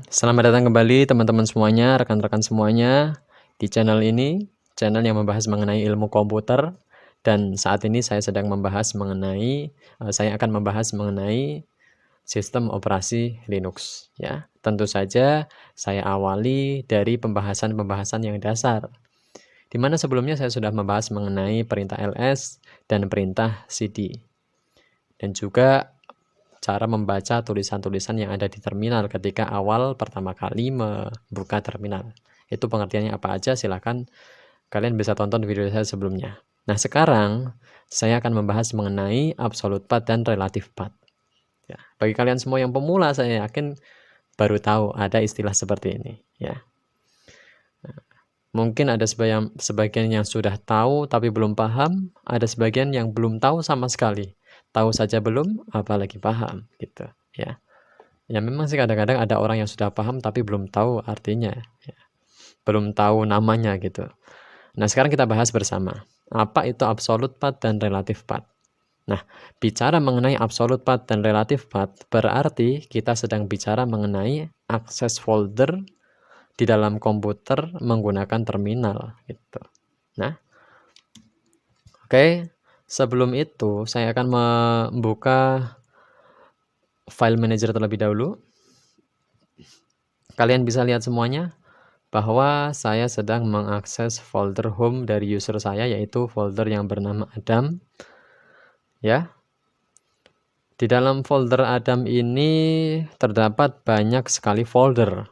Selamat datang kembali teman-teman semuanya, rekan-rekan semuanya di channel ini, channel yang membahas mengenai ilmu komputer. Dan saat ini saya sedang membahas mengenai, saya akan membahas mengenai sistem operasi Linux. Ya, tentu saja saya awali dari pembahasan-pembahasan yang dasar. Di mana sebelumnya saya sudah membahas mengenai perintah ls dan perintah cd. Dan juga cara membaca tulisan-tulisan yang ada di terminal ketika awal pertama kali membuka terminal. Itu pengertiannya apa aja, silahkan kalian bisa tonton video saya sebelumnya. Nah, sekarang saya akan membahas mengenai absolute path dan relative path. Ya, bagi kalian semua yang pemula, saya yakin baru tahu ada istilah seperti ini. Ya. Nah, mungkin ada sebagian yang sudah tahu tapi belum paham, ada sebagian yang belum tahu sama sekali. Tahu saja belum, apalagi paham gitu. Ya, ya memang sih kadang-kadang ada orang yang sudah paham tapi belum tahu artinya, ya. Belum tahu namanya gitu. Nah, sekarang kita bahas bersama. Apa itu absolute path dan relative path? Nah, bicara mengenai absolute path dan relative path berarti kita sedang bicara mengenai akses folder di dalam komputer menggunakan terminal gitu. Nah, oke. Sebelum itu saya akan membuka file manager terlebih dahulu. Kalian bisa lihat semuanya bahwa saya sedang mengakses folder home dari user saya, yaitu folder yang bernama Adam. Ya. Di dalam folder Adam ini terdapat banyak sekali folder.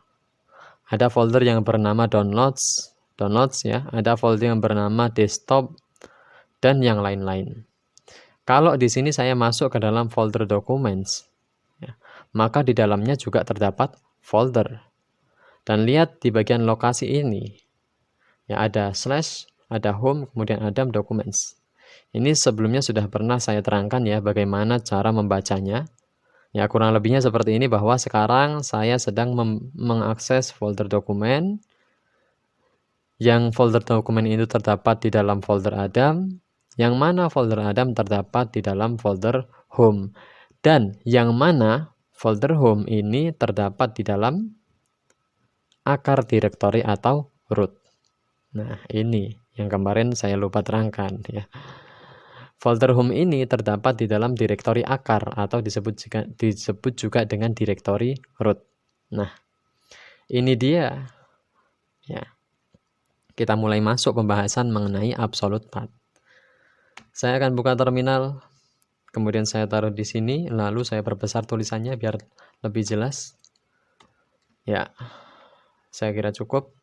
Ada folder yang bernama downloads ya, ada folder yang bernama desktop dan yang lain-lain. Kalau di sini saya masuk ke dalam folder documents, ya, maka di dalamnya juga terdapat folder. Dan lihat di bagian lokasi ini, ya ada slash, ada home, kemudian ada documents. Ini sebelumnya sudah pernah saya terangkan ya bagaimana cara membacanya. Ya kurang lebihnya seperti ini, bahwa sekarang saya sedang mengakses folder dokumen. Yang folder dokumen itu terdapat di dalam folder Adam, yang mana folder Adam terdapat di dalam folder home. Dan yang mana folder home ini terdapat di dalam akar direktori atau root. Nah, ini yang kemarin saya lupa terangkan ya. Folder home ini terdapat di dalam direktori akar atau disebut juga dengan direktori root. Nah, ini dia ya. Kita mulai masuk pembahasan mengenai absolute path. Saya akan buka terminal, kemudian saya taruh di sini, lalu saya perbesar tulisannya biar lebih jelas. Ya, saya kira cukup.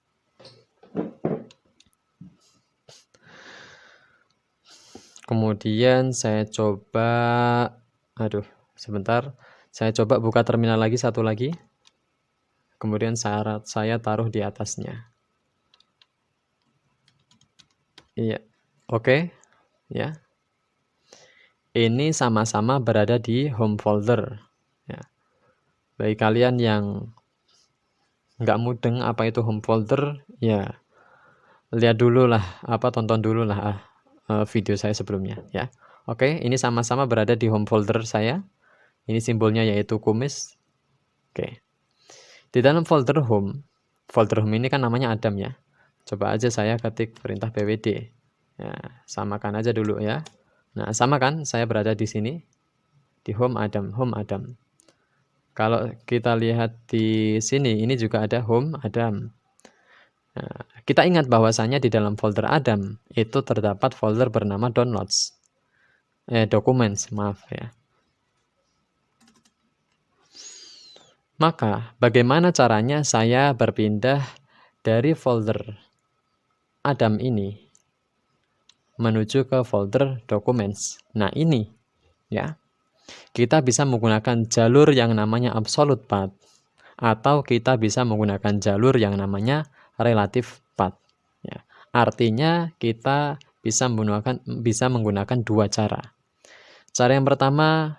Kemudian saya coba, sebentar, saya coba buka terminal lagi, satu lagi. Kemudian saya taruh di atasnya. Iya, oke, ya. Ini sama-sama berada di home folder. Ya. Bagi kalian yang nggak mudeng apa itu home folder, ya lihat dulu lah, tonton dulu lah video saya sebelumnya ya. Oke, ini sama-sama berada di home folder saya. Ini simbolnya yaitu kumis. Oke. Di dalam folder home ini kan namanya Adam ya. Coba aja saya ketik perintah pwd. Ya, samakan aja dulu ya. Nah, sama kan saya berada di sini di home Adam. Kalau kita lihat di sini, ini juga ada home Adam. Nah, kita ingat bahwasanya di dalam folder Adam itu terdapat folder bernama downloads. Documents, maaf ya. Maka, bagaimana caranya saya berpindah dari folder Adam ini menuju ke folder documents? Nah, ini ya. Kita bisa menggunakan jalur yang namanya absolute path, atau kita bisa menggunakan jalur yang namanya relative path. Ya. Artinya kita bisa menggunakan dua cara. Cara yang pertama,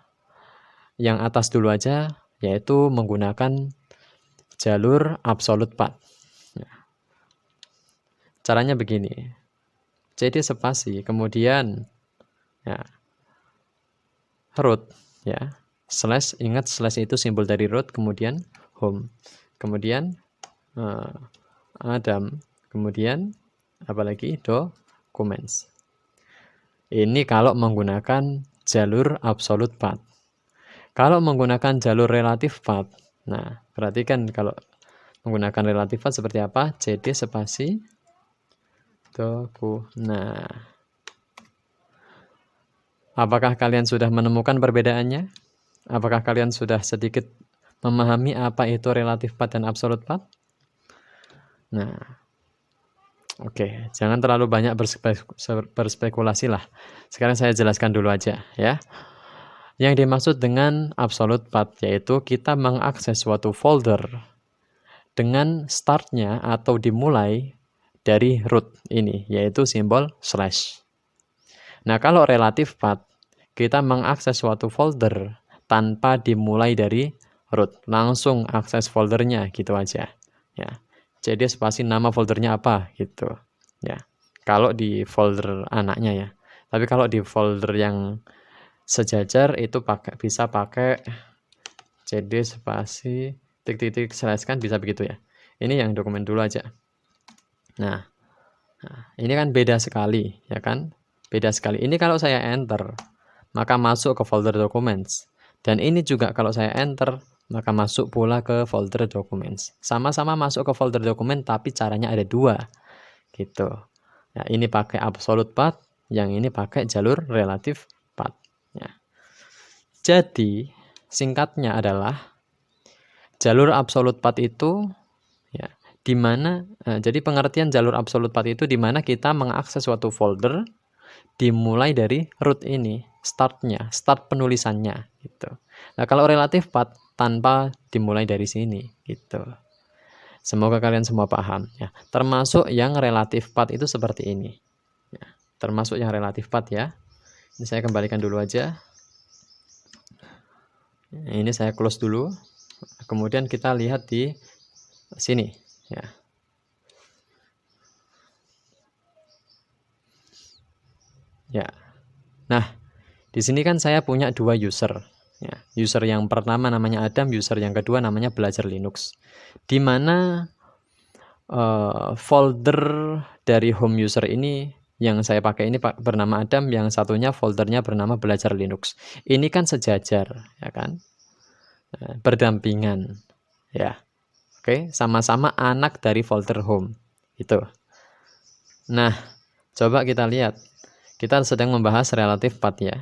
yang atas dulu aja, yaitu menggunakan jalur absolute path. Ya. Caranya begini, cd spasi, kemudian ya root ya, slash, ingat slash itu simbol dari root, kemudian home, kemudian Adam, kemudian apalagi documents. Ini kalau menggunakan jalur absolute path. Kalau menggunakan jalur relative path, nah perhatikan kalau menggunakan relative path seperti apa? CD spasi doku. Nah, apakah kalian sudah menemukan perbedaannya? Apakah kalian sudah sedikit memahami apa itu relative path dan absolute path? Nah, oke, jangan terlalu banyak berspekulasi lah. Sekarang saya jelaskan dulu aja ya. Yang dimaksud dengan absolute path yaitu kita mengakses suatu folder dengan startnya atau dimulai dari root ini, yaitu simbol slash. Nah, kalau relative path, kita mengakses suatu folder tanpa dimulai dari root, langsung akses foldernya gitu aja. Ya, jadi spasi nama foldernya apa gitu. Ya, kalau di folder anaknya ya. Tapi kalau di folder yang sejajar itu bisa pakai cd spasi titik-titik slash, kan bisa begitu ya. Ini yang dokumen dulu aja. Nah, ini kan beda sekali ya kan, beda sekali. Ini kalau saya enter maka masuk ke folder documents, dan ini juga kalau saya enter maka masuk pula ke folder documents. Sama-sama masuk ke folder dokumen tapi caranya ada dua gitu. Nah, ini pakai absolute path, yang ini pakai jalur relative path ya. Jadi singkatnya adalah jalur absolute path itu ya, di mana jadi pengertian jalur absolute path itu di mana kita mengakses suatu folder dimulai dari root ini, startnya, start penulisannya gitu. Nah, kalau relative path tanpa dimulai dari sini gitu. Semoga kalian semua paham ya. Termasuk yang relative path itu seperti ini. Ya, termasuk yang relative path ya. Ini saya kembalikan dulu aja. Ini saya close dulu. Kemudian kita lihat di sini ya. Ya. Nah, di sini kan saya punya dua user ya. User yang pertama namanya Adam, user yang kedua namanya belajar Linux. Di mana folder dari home user ini yang saya pakai ini bernama Adam, yang satunya foldernya bernama belajar Linux. Ini kan sejajar ya kan? Berdampingan ya. Oke, sama-sama anak dari folder home itu. Nah, coba kita lihat. Kita sedang membahas relative path ya.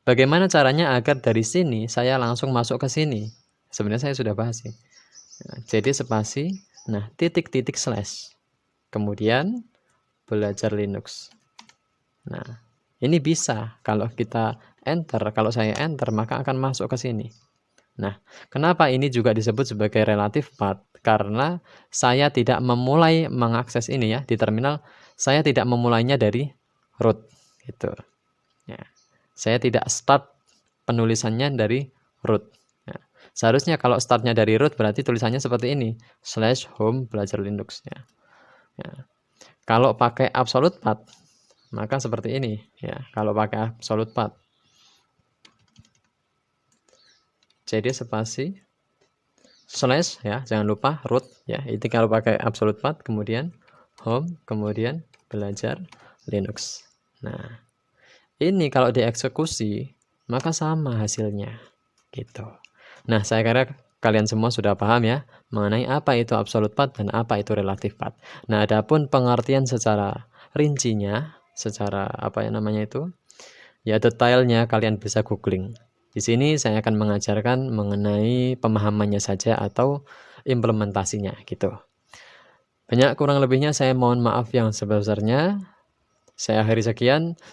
Bagaimana caranya agar dari sini saya langsung masuk ke sini? Sebenarnya saya sudah bahas sih. Nah, jadi spasi, nah titik-titik slash. Kemudian belajar Linux. Nah, ini bisa kalau kita enter, kalau saya enter maka akan masuk ke sini. Nah, kenapa ini juga disebut sebagai relative path? Karena saya tidak memulai mengakses ini ya di terminal, saya tidak memulainya dari root gitu. Ya. Saya tidak start penulisannya dari root. Ya. Seharusnya kalau startnya dari root berarti tulisannya seperti ini, /home belajar Linux ya. Ya. Kalau pakai absolute path maka seperti ini ya. Kalau pakai absolute path, cd spasi slash ya, jangan lupa root ya. Itu kalau pakai absolute path, kemudian home, kemudian belajar Linux. Nah, ini kalau dieksekusi maka sama hasilnya gitu. Nah, saya kira kalian semua sudah paham ya mengenai apa itu absolute path dan apa itu relative path. Nah, adapun pengertian secara rincinya, secara apa ya namanya itu, ya detailnya kalian bisa googling. Di sini saya akan mengajarkan mengenai pemahamannya saja atau implementasinya gitu. Banyak kurang lebihnya saya mohon maaf yang sebesar-besarnya. Saya akhiri sekian.